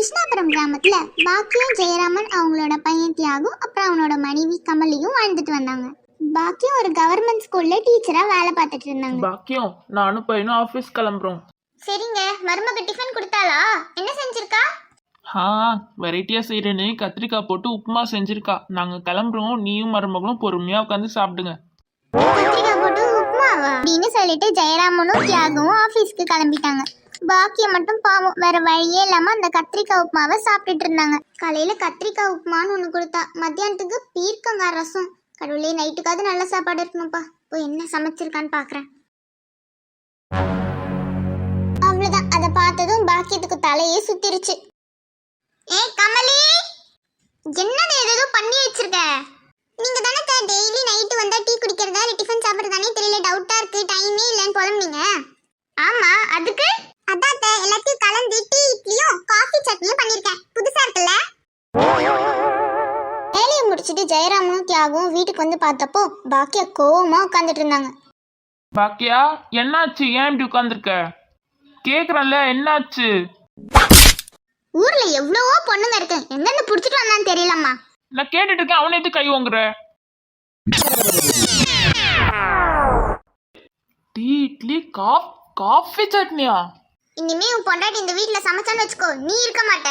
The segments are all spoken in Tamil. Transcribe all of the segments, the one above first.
கிருஷ்ணாபுரம் கிராமத்துல பாக்கியம் ஜெயராமன் அவங்களோட பையன் தியாகும் அப்புறம் அவனோட மனைவி கமலியும் வாழ்ந்துட்டு வந்தாங்க. பாக்கியம் ஒரு கவர்மெண்ட் ஸ்கூல்ல டீச்சரா வேலை பார்த்துட்டு இருந்தாங்க. பாக்கியம் நானும் பையனும் ஆபீஸ் கிளம்புறோம். சரிங்க. மருமக டிஃபன் கொடுத்தாளா? என்ன செஞ்சிருக்கா? வெரைட்டியா செய்யறேன்னு கத்திரிக்காய் போட்டு உப்புமா செஞ்சிருக்கா. நாங்க கிளம்புறோம், நீயும் மருமகளும் பொறுமையா உட்காந்து சாப்பிடுங்க. கத்திரிக்காய் போட்டு உப்புமாவா அப்படின்னு சொல்லிட்டு ஜெயராமனும் தியாகவும் ஆபீஸ்க்கு கிளம்பிட்டாங்க. பாக்கியம் மட்டும் பாவம் வேற வழியே இல்லாம அந்த கத்திரிக்காய் உப்புமாவை சாப்பிட்டுட்டு இருந்தாங்க. காலையில கத்திரிக்காய் உப்புமான்னு ஒண்ணு கொடுத்தா, மத்தியானத்துக்கு பீர்க்கங்காய் ரசம். கடவுளே, நைட்டுக்காவது நல்ல சாப்பாடு இருக்கணும்ப்பா. போய் என்ன சமைச்சிருக்கான்னு பாக்குறேன். அவ்வளவுதான். அதை பார்த்ததும் பாக்கியத்துக்கு தலையே சுத்திருச்சு. ஏய் கமலி, என்னது ஏதோ பண்ணி வச்சிருக்க? நீங்க தானே டெய்லி நைட்டு வந்தா டீ குடிக்கிறதா இல்ல டிஃபன் சாப்பிடுறதானே தெரியல, டவுட்டா இருக்கு, டைமே இல்லன்னு புலம்புனீங்க. ஆமா, அதுக்கு அதான் எல்லாத்தையும் கலந்து டீ இட்லியும் காஃபி சட்னியும் பண்ணிருக்கேன். புதுசா இருக்குல்ல? வேலையை முடிச்சிட்டு ஜெயராமனும் தியாகவும் வீட்டுக்கு வந்து பார்த்தப்போ பாக்கியா கோவமா உட்காந்துட்டு இருந்தாங்க. பாக்கியா, என்னாச்சு? ஏன் இப்படி உட்காந்துருக்க? கேக்குறேன்ல, என்னாச்சு? ஊர்ல எவ்வளவோ பொண்ணுங்க இருக்கு, எங்க புடிச்சிட்டு வந்தான்னு தெரியலம்மா. நான் கேட்டுட்டு இருக்கேன், அவனை எது கை வாங்குற? டீ இட்லி காஃபி சட்னியா? இனிமே உன் பொண்டாட்டி இந்த வீட்டுல சமைச்சான்னு வச்சுக்கோ, நீ இருக்க மாட்ட.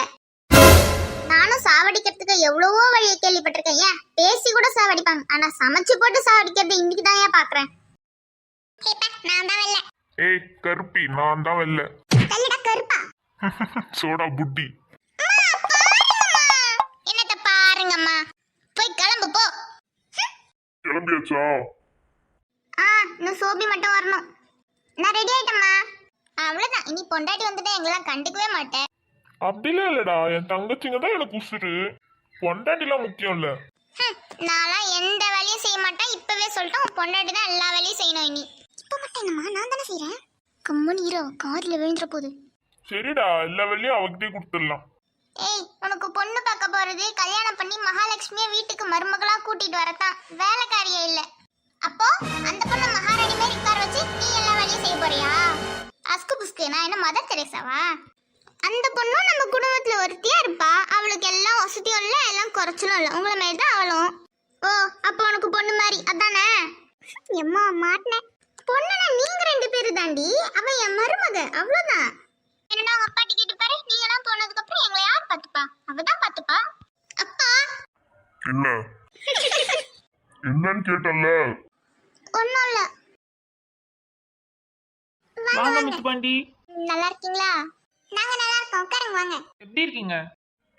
நானும் சாவடிக்கிறதுக்கு எவ்வளவோ வழியை கேள்விப்பட்டிருக்கேன். ஏன் பேசி கூட சாவடிப்பாங்க, ஆனா சமைச்சு போட்டு சாவடிக்கிறது இன்னைக்கு தான் ஏன் பாக்குறேன். நான் தான் வெல்ல. ஏய் கருப்பி, நான் தான் வெல்ல. கல்லுடா கருப்பா. சோடா புட்டி. என்னத்த பாருங்கம்மா, போய் கிளம்பு போ. கிளம்பியாச்சா? இன்னும் சோபி மட்டும் வரணும். நான் ரெடி ஆயிட்டம்மா. அவ்வளவுதான். இனி பொண்டாட்டி வந்துட்டு எங்கெல்லாம் கண்டுக்கவே மாட்டேன். அப்படிலாம் இல்லடா, என் தங்கச்சிங்க தான் எனக்கு உசுரு. பொண்டாட்டிலாம் முக்கியம் இல்ல. நான்லாம் எந்த வேலையும் செய்ய மாட்டேன். இப்பவே சொல்லிட்டேன், உன் பொண்டாட்டி தான் எல்லா வேலையும் செய்யணும். இனி இப்ப மட்டும் என்னம்மா, நான் தானே செய்யறேன். கம்மன் ஹீரோ கார்ல விழுந்துற போகுது. சரிடா, எல்லா வேலையும் அவகிட்டே கொடுத்துடலாம். ஏய், உனக்கு பொண்ணு பார்க்க போறது கல்யாணம் பண்ணி மகாலட்சுமியை வீட்டுக்கு மருமகளா கூட்டிட்டு வரத்தான், வேலைக்காரியே இல்ல. அப்போ அந்த பொண்ணு மகாராணி மாதிரி உட்கார வச்சு நீ எல்லா வேலையும் செய்ய போறியா? அஸ்கு புஸ்கு, நான் என்ன மதர் தெரேசாவா? அந்த பொண்ணும் நம்ம குடும்பத்துல ஒருத்தியா இருப்பா. அவளுக்கு எல்லாம் வசதியும் இல்ல, எல்லாம் குறைச்சலும் இல்ல. உங்களை மாதிரி தான் அவளும். ஓ, அப்போ உனக்கு பொண்ணு மாதிரி அதானே? எம்மா மாட்டினேன். பொண்ணுனா நீங்க ரெண்டு பேரு தாண்டி, அவ என் மருமக, அவ்வளவுதான். என்னடா உங்க அப்பாட்டி கேட்டு பாரு, நீங்க எல்லாம் போனதுக்கு அப்புறம் எங்களை யார் பாத்துப்பா? அவதான் பாத்துப்பா. அப்பா என்ன என்னன்னு கேட்டல்ல? ஒண்ணும் இல்ல. வாங்க முத்துப்பாண்டி. நல்லா இருக்கீங்களா? நாங்க நல்லா இருக்கோம், உட்காருங்க வாங்க. எப்படி இருக்கீங்க?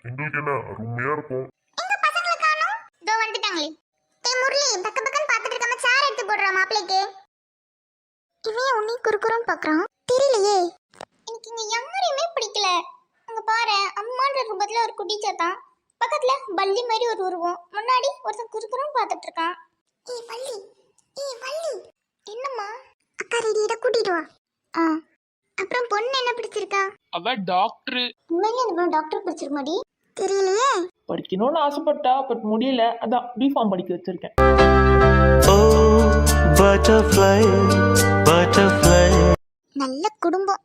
எங்களுக்கு என்ன அருமையா இருக்கும். எங்க பசங்களை காணோம்? இதோ வந்துட்டாங்களே. டேய் முரளி, பக்க பக்கன்னு பாத்துட்டு இருக்காம சேர் எடுத்து போடுற மாப்பிளைக்கு. இவன் உன்னை குறுக்குறோன்னு பாக்குறான், தெரியலையே. எனக்கு இங்க யாரையுமே பிடிக்கல. அங்க பாரு, அம்மான்ற ரூபத்துல ஒரு குட்டி சாத்தான், பக்கத்துல பல்லி மாதிரி ஒரு உருவம், முன்னாடி ஒருத்தன் குறுக்குறோன்னு பாத்துட்டு இருக்கான். ஏய் வள்ளி, ஏய் வள்ளி. என்னம்மா? அக்கா ரெடியா கூட்டிட்டு வா. அப்புறம் பொண்ணு என்ன பிடிச்சிருக்கா? அவ டாக்டர். உண்மையிலே அந்த பொண்ணு டாக்டர் பிடிச்சிருமாடி? தெரியலையே. படிக்கணும்னு ஆசைப்பட்டா, பட் முடியல, அதான் பிஃபார்ம் படிக்க வச்சிருக்கேன். நல்ல குடும்பம்.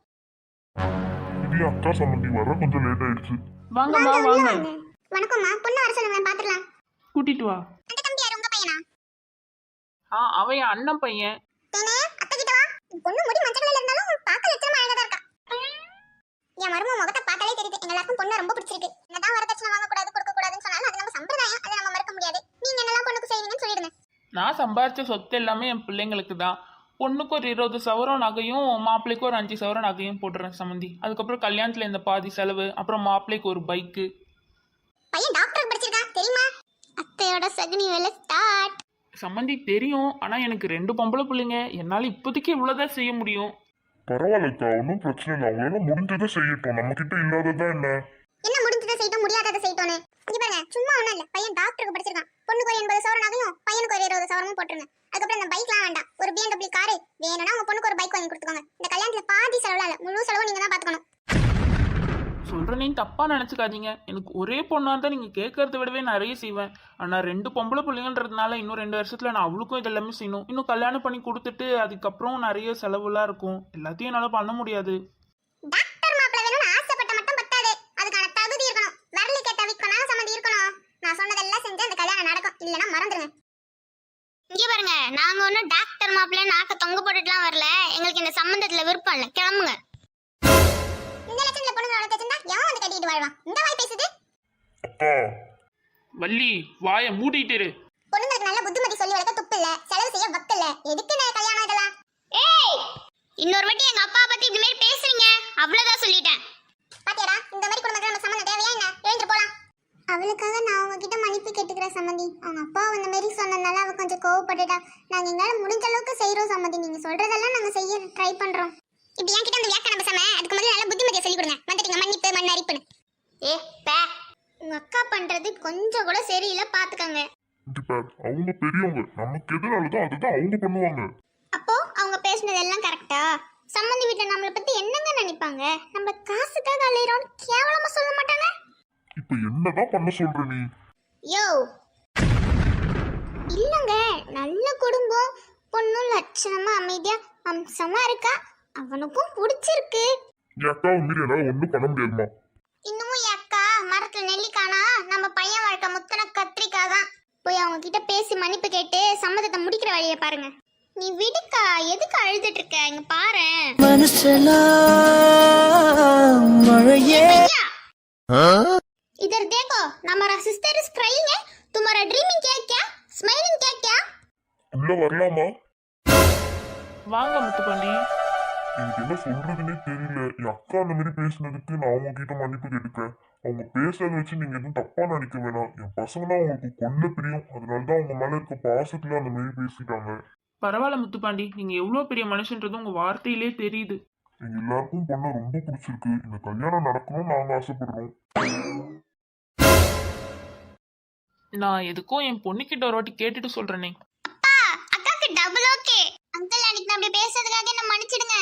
இது அக்கா சம்மந்தி வர கொஞ்சம் லேட் ஆயிடுச்சு. வாங்கம்மா வாங்க. வணக்கம்மா, பொண்ணு வர சொல்லுங்க, பாத்துக்கலாம். கூட்டிட்டு வா. அந்த தம்பி யாரு, உங்க பையனா? அவன் என் அண்ணன் பையன். தேனே, அத்தை கிட்ட வா. பொண்ணு முடி மஞ்சள் கலர்ல இருந்தாலும் பார்க்க லட்சணமா அழகா தான் இருக்கா. என் மருமக முகத்தை பார்த்தாலே தெரியுது, எங்க எல்லாருக்கும் பொண்ணு ரொம்ப பிடிச்சிருக்கு. என்னதான் வரதட்சணை வாங்க கூடாது, கொடுக்க கூடாதுன்னு சொன்னாலும் அது நம்ம சம்பிரதாயம், அதை நம்ம மறக்க முடியாது. நீங்க என்னெல்லாம் பொண்ணுக்கு செய்வீங்கன்னு சொல்லிடுங்க. நான் சம்பாரிச்ச சொத்து எல்லாமே என் பிள்ளைங்களுக்கு தான். பொண்ணுக்கு ஒரு 20 சவரம் நகையும், மாப்பிள்ளைக்கு ஒரு 5 சவரம் நகையும் போட்டுறேன் சம்மந்தி. அதுக்கப்புறம் கல்யாணத்துல இந்த பாதி செலவு, அப்புறம் மாப்பிள்ளைக்கு ஒரு பைக்கு. பையன் டாக்டர் படிச்சிருக்கா தெரியுமா? அத்தையோட சகுனி வேலை ஸ்டார்ட். சம்மந்தி தெரியும், ஆனா எனக்கு 2 பொம்பளை பிள்ளைங்க, என்னால இப்போதைக்கு இவ்வளவுதான் செய்ய முடியும். பரவாயில்லக்கா, ஒன்றும் பிரச்சனை இல்லை. அவங்களால முடிஞ்சதை செய்யட்டும், நம்ம கிட்ட இல்லாததா என்ன? என்ன முடிஞ்சதை செய்யட்டும், முடியாததை செய்யட்டோன்னு? இங்க பாருங்க, சும்மா ஒண்ணும் இல்ல. பையன் டாக்டருக்கு படிச்சிருக்கான். பொண்ணுக்கு ஒரு 80 சவரம் நகையும், பையனுக்கு ஒரு 20 சவரமும் போட்டுருங்க. அதுக்கப்புறம் இந்த பைக்லாம் வேண்டாம், ஒரு BMW காரு வேணும்னா உங்க பொண்ணுக்கு ஒரு பைக் வாங்கி கொடுத்துக்கோங்க. இந்த கல்யாணத்துல பாதி செலவுல இல்ல, முழு செலவு நீங்க தான் பாத்துக்கணும். சொல்றேன்னு தப்பா நினைச்சுக்காதீங்க. எனக்கு ஒரே பொண்ணா இருந்தா நீங்க கேட்கறத விடவே நிறைய செய்வேன். ஆனா 2 பொம்பளை பிள்ளைங்கன்றதுனால இன்னும் 2 வருஷத்துல நான் அவளுக்கும் இதெல்லாமே செய்யணும். இன்னும் கல்யாணம் பண்ணி கொடுத்துட்டு அதுக்கப்புறம் நிறைய செலவுலாம் இருக்கும். எல்லாத்தையும் என்னால பண்ண முடியாது. டாக்டர் மாப்பிள்ளை வேணும்னு ஆசைப்பட்ட மட்டும் பத்தாது, அதுக்கான தகுதி இல்லனா மறந்துருங்க. இங்க பாருங்க, நாங்க ஒன்னும் டாக்டர் மாப்பிள்ள நாக்க தொங்க போட்டுட்டுலாம் வரல. எங்களுக்கு இந்த சம்பந்தத்துல விருப்பம் இல்ல. கிளம்புங்க. இந்த லட்சத்துல பொண்ணு வளர்த்தா எவன் வந்து கட்டிட்டு வாழ்வான்? இந்த வாய் பேசுது. அக்கா வள்ளி வாயை மூடிட்டு இரு. பொண்ணுங்களுக்கு நல்ல புத்திமதி சொல்லி வளர்க்க துப்பு இல்ல, செலவு செய்ய வக்கு இல்ல. எதுக்கு நான் கல்யாணம் இதெல்லாம்? ஏய், இன்னொரு வாட்டி எங்க அப்பா பத்தி இந்த மாதிரி பேசுறீங்க, அவ்வளவுதான் சொல்லிட்டேன். பாத்தியாடா, இந்த மாதிரி குடும்பத்துல நம்ம சம்மந்தம் தேவையா என்ன? எழுந்து போலாம். அவளுக்காக நான் உங்ககிட்ட மன்னிப்பு கேட்டுக்கிறேன் சம்மந்தி. அவங்க அப்பா அந்த மாதிரி சொன்னதுனால அவ கொஞ்சம் கோவப்பட்டுட்டா. நாங்க எங்களால முடிஞ்ச அளவுக்கு செய்யறோம் சம்மந்தி. நீங்க சொல்றதெல்லாம் நாங்க செய்ய ட்ரை பண்றோம். இப்படி என்கிட்ட அந்த வியாக்கியானம் பேசாம அதுக்கு முதல்ல நல்ல புத்திமதியை சொல்லி கொடுங்க. வந்துட்டீங்க மன்னிப்பு மண்ணரிப்புன்னு. ஏ பே, உங்க அக்கா பண்றது கொஞ்சம் கூட சரியில்லை, பாத்துக்கங்க. இங்க பாரு, அவங்க பெரியவங்க, நமக்கு எது நல்லதோ அதுதான் அவங்க பண்ணுவாங்க. அப்போ அவங்க பேசுனது எல்லாம் கரெக்டா? சம்மந்தி வீட்டுல நம்மளை பத்தி என்னங்க நினைப்பாங்க? நம்ம காசுக்காக அலையிறோம் கேவலமா சொல்ல மாட்டாங்க? இப்ப என்னதான் பண்ண சொல்ற நீ? யோ, இல்லங்க, நல்ல குடும்பம், பொண்ணும் லட்சணமா அமைதியா அம்சமா இருக்கா, அவனுக்கும் பிடிச்சிருக்கு. என் அக்காவை மீறி என்னால ஒண்ணும் பண்ண முடியாதுமா. இன்னமும் என் அக்கா மரத்துல நெல்லிக்கானா, நம்ம பையன் வாழ்க்கை முத்தன கத்திரிக்காய் தான். போய் அவங்க கிட்ட பேசி மன்னிப்பு கேட்டு சம்மதத்தை முடிக்கிற வழியை பாருங்க. நீ விடுக்கா, எதுக்கு அழுதுட்டு இருக்க? இங்க பாரு इधर देखो, हमारा सिस्टर इज क्राइंग है. तुम्हारा ड्रीमिंग क्या क्या? स्माइलिंग क्या क्या? உள்ள வரலாமா? வாங்க முத்துப்பாண்டி. எனக்கு என்ன சொல்றதுன்னே தெரியல. என் அக்கா அந்த மாதிரி பேசுனதுக்கு நான் அவங்க கிட்ட மன்னிப்பு கேட்டுக்கிறேன். அவங்க பேசுறத வச்சு நீங்க எதுவும் தப்பா நினைக்க வேணாம். என் பசங்கன்னா அவங்களுக்கு கொல்ல பிரியும், அதனாலதான் அவங்க மேல இருக்க பாசத்துல அந்த மாதிரி பேசிட்டாங்க. பரவாயில்ல முத்துப்பாண்டி, நீங்க எவ்வளவு பெரிய மனுஷன்றது உங்க வார்த்தையிலே தெரியுது. எங்க எல்லாருக்கும் பொண்ணை ரொம்ப பிடிச்சிருக்கு. இந்த கல்யாணம் நடக்கணும்னு நாங்க ஆசைப்படுறோம். நான் எதுக்கும் என் பொண்ணுகிட்ட ஒரு வாட்டி கேட்டுட்டு சொல்றேனே. அப்பா, அக்காக்கு டபுள் ஓகே. அங்கிள் அன்னைக்கு நான் அப்படி பேசுறதுக்காக என்ன மன்னிச்சிடுங்க.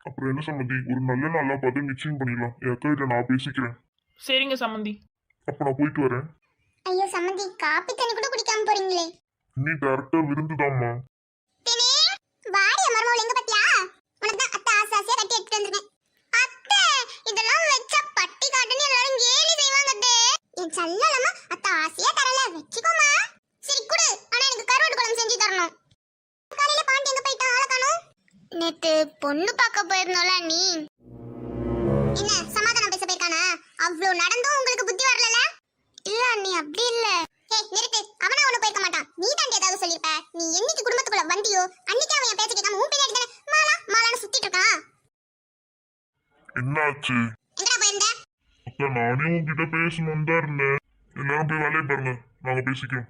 அப்புறம் என்ன சம்மந்தி, ஒரு நல்ல நாளா பார்த்து நிச்சயம் பண்ணிடலாம். என் அக்கா கிட்ட நான் பேசிக்கிறேன். சரிங்க சம்மந்தி. அப்ப நான் போயிட்டு வரேன். ஐயோ சம்மந்தி, காப்பி தண்ணி கூட குடிக்காம போறீங்களே. நீ டேரக்டா விருந்துதாம்மா. தேனே, வாடிய மர்மோல எங்க பாத்தியா? உனக்கு தான் அத்தை ஆசை ஆசையா கட்டி எடுத்துட்டு வந்திருக்கேன். அத்தை, இதெல்லாம் வச்சா பட்டி காட்டுன்னு எல்லாரும் கேலி செய்வாங்க அத்தை. என் சல்லலமா அத்தை ஆசையா தரல, வெச்சுக்கோமா. சரி குடு, ஆனா எனக்கு கருவாடு குழம்பு செஞ்சு தரணும். காலையில பாண்டி எங்க போயிட்டான், ஆள காணோம். நேத்து பொண்ணு பார்க்க போயிருந்தோல நீ. என்ன சமாதானம் பேச போயிருக்கானா? அவ்ளோ நடந்தும் உங்களுக்கு புத்தி வரலல? இல்ல நீ அப்படி இல்ல. ஏய் நிறுத்து, அவனா ஒண்ணு போயிருக்க மாட்டான். நீ தான் ஏதாவது சொல்லிருப்ப. நீ என்னைக்கு குடும்பத்துக்குள்ள வந்தியோ அன்னைக்கு அவன் என் பேச்ச கேட்காம உன் பின்னாடி தானே மாலா மாலான்னு சுத்திட்டு இருக்கான். என்னாச்சு? எங்கடா போயிருந்த? அக்கா நானே உங்ககிட்ட பேசணும்னு தான் இருந்தேன். எல்லாரும் போய் வேலையை பாருங்க, நாங்க பேசிக்கிறோம்.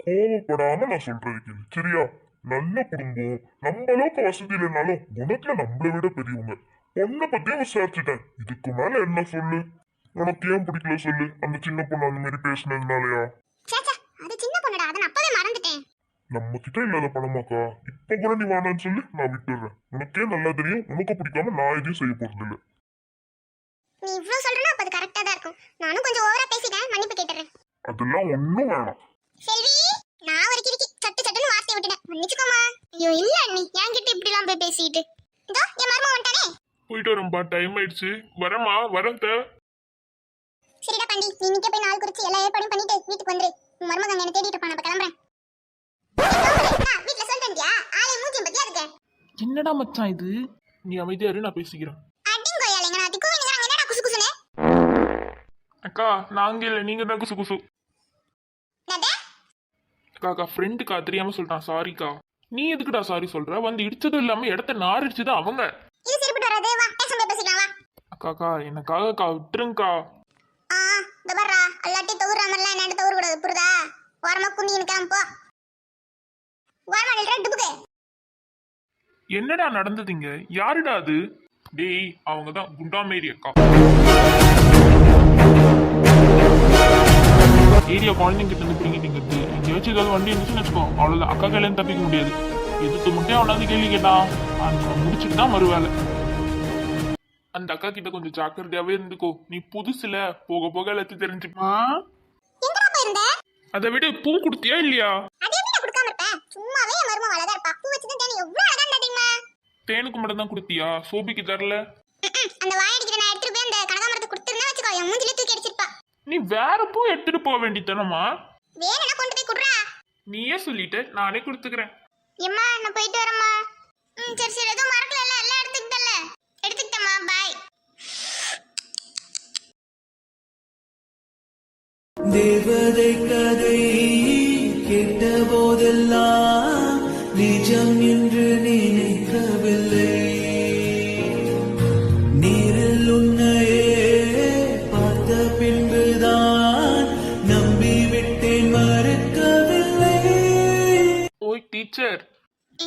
கோவப்படாம நான் சொல்றது கேளு, சரியா? நல்ல குடும்பம், நம்ம அளவுக்கு வசதி இல்லைனாலும் குணத்துல நம்மளை விட பெரியவங்க. பொண்ணை பத்தியும் விசாரிச்சுட்டேன். இதுக்கு மேல என்ன சொல்லு? உனக்கு ஏன் பிடிக்கல சொல்லு? அந்த சின்ன பொண்ணு அந்த மாதிரி பேசினதுனாலயா? சேச்சா, அது சின்ன பொண்ணுடா, அத நான் அப்பவே மறந்துட்டேன். நம்ம கிட்ட இல்லாத பணமாக்கா? இப்ப கூட நீ வேணான்னு சொல்லி நான் விட்டுடுறேன். உனக்கே நல்லா தெரியும், உனக்கு பிடிக்காம நான் எதையும் செய்ய போறது இல்லை. நீ இவ்ளோ சொல்றனா அப்ப அது கரெக்ட்டா தான் இருக்கும். நானும் கொஞ்சம் ஓவரா பேசிட்டேன், மன்னிப்பு கேட்டுறேன். அதெல்லாம் ஒண்ணும் வேணாம். செல்வி, நான் ஒரு கிறுக்கி சட்டு சட்டுன்னு வார்த்தை விட்டுட்டேன், மன்னிச்சுக்கோமா. ஐயோ இல்ல நீ என்கிட்ட இப்படி எல்லாம் போய் பேசிட்டு. இதோ என் மர்மம் வந்துட்டானே. போயிட்டு வரேன்பா, டைம் ஆயிடுச்சு. வரமா, வரேன். சரிடா பாண்டி, நீ நிக்க போய் நாள் குறிச்சு எல்லா ஏற்பாடும் பண்ணிட்டு வீட்டுக்கு வந்துரு. உன் மருமகன் என்ன தேடிட்டு இருப்பான், நான் கிளம்புறேன். வீட்டுல சொல்லிட்டியா? ஆளே மூஞ்சி பத்தியா இருக்கு. என்னடா மச்சான் இது? நீ அமைதியா இரு, நான் பேசிக்கிறேன். அடிங்கோயாலேங்க, நான் திக்கு வேணுங்கறாங்க. என்னடா குசு குசுனே? அக்கா நாங்க இல்ல, நீங்க தான் குசு குசு. என்னது? அக்கா ஃப்ரெண்டுக்கா தெரியாம சொல்லிட்டான், சாரிக்கா. நீ எதுக்குடா சாரி சொல்ற? வந்து இடிச்சதும் இல்லாம இடத்த நார் இடிச்சது அவங்க. இது சரிப்பட்டு வராது, வா பேசாம பேசிக்கலாம் வா. அக்கா எனக்காக விட்டுருங்கக்கா. இந்த பர்றா அல்லாட்டி தவுற மாதிரிலாம் என்ன தவுற கூடாது, புரியுதா? ஓரமா குனின்னு கிளம்பு. ஓரமா நில்ற டுபுக்கு. என்னடா நடந்ததுங்க? யாருடா அது? டேய் அவங்கதான் குண்டாமேரி அக்கா. ஏரியா குழந்தைங்க கிட்ட இருந்து பிடிங்கிட்டு எங்கேயாச்சும் ஏதாவது வண்டி இருந்துச்சுன்னு வச்சுக்கோ, அவ்வளவுதான். அக்கா கையிலேருந்து தப்பிக்க முடியாது. எதுக்கு மட்டும் அவனாவது கேள்வி கேட்டான், அந்த முடிச்சுட்டு தான் மறுவேலை. அந்த அக்கா கிட்ட கொஞ்சம் ஜாக்கிரதையாவே இருந்துக்கோ. நீ புதுசுல போக போக எல்லாத்தையும் தெரிஞ்சுப்பா. எங்கடா போயிருந்த? அதை விட பூ கொடுத்தியா இல்லையா? அது எப்படி நான் கொடுக்காம இருப்பேன்? சும்மாவே என் மருமக அழகா இருப்பா. பூ வச்சு தான் தேனி எவ்வளவு அழகா இருந்தா தெரியுமா? தேனுக்கு மட்டும் தான் கொடுத்தியா? சோபிக்கு தரல? அந்த வாயடிக்கிற நான் எடுத்துட்டு போய் அந்த கனகாமரத்தை கொடுத்துருந்தா வச்சுக்கோ, என் மூஞ்சிலே தூக்கி அடிச்சிருப்பா. நீ வேற பூ பேசாம எடுத்துட்டு போக வேண்டியதானம்மா. வேணும்னா கொண்டு போய் குடுறா. நீயே சொல்லிட்டு நானே கொடுத்துக்கிறேன். எம்மா நான் போயிட்டு வரேம்மா. சரி சரி, எதுவும் மறக்கல, எல்லாம் எடுத்துக்கிட்டல. எடுத்துக்கிட்டேம்மா, பாய். தேவதை கதை கேட்ட போதெல்லாம் நிஜம் என்று நினைக்கவில்லை. நேரில் உன்னையே பார்த்த பின்புதான் நம்பிவிட்டேன், மறுக்கவில்லை. ஓய் டீச்சர்.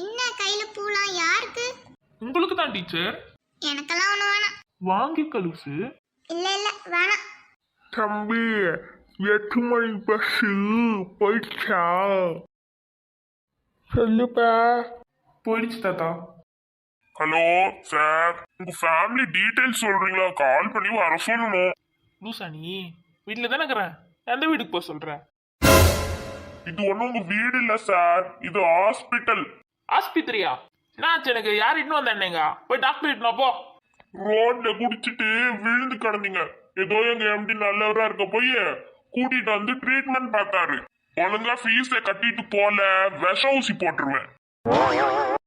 என்ன கையில பூலாம் யாருக்கு? உங்களுக்கு தான் டீச்சர். எனக்கெல்லாம் ஒண்ணு வேணாம். வாங்கி கலுசு. இல்ல இல்ல வேணாம். தம்பி 8 மணி பஸ் போயிடுச்சா? சொல்லுப்பா. போயிடுச்சு தாத்தா. ஹலோ சார், உங்க ஃபேமிலி டீடைல்ஸ் சொல்றீங்களா? கால் பண்ணி வர சொல்லணும். லூசா நீ? வீட்டில் தானே இருக்கிறேன். எந்த வீட்டுக்கு போக சொல்ற? இது ஒண்ணும் உங்க வீடு இல்ல சார், இது ஹாஸ்பிட்டல். ஆஸ்பத்திரியா? என்னாச்சு எனக்கு? யார் இன்னும் வந்தேன்னேங்க? போய் டாக்டர் இட்டுனா போ. ரோட்ல குடிச்சிட்டு விழுந்து கிடந்தீங்க. ஏதோ எங்க எம்டி நல்லவரா இருக்க போய் கூட்டிட்டு வந்து ட்ரீட்மெண்ட் பார்த்தாரு. ஒழுங்கா ஃபீஸை கட்டிட்டு போல, விஷ ஊசி போட்டுருவேன்.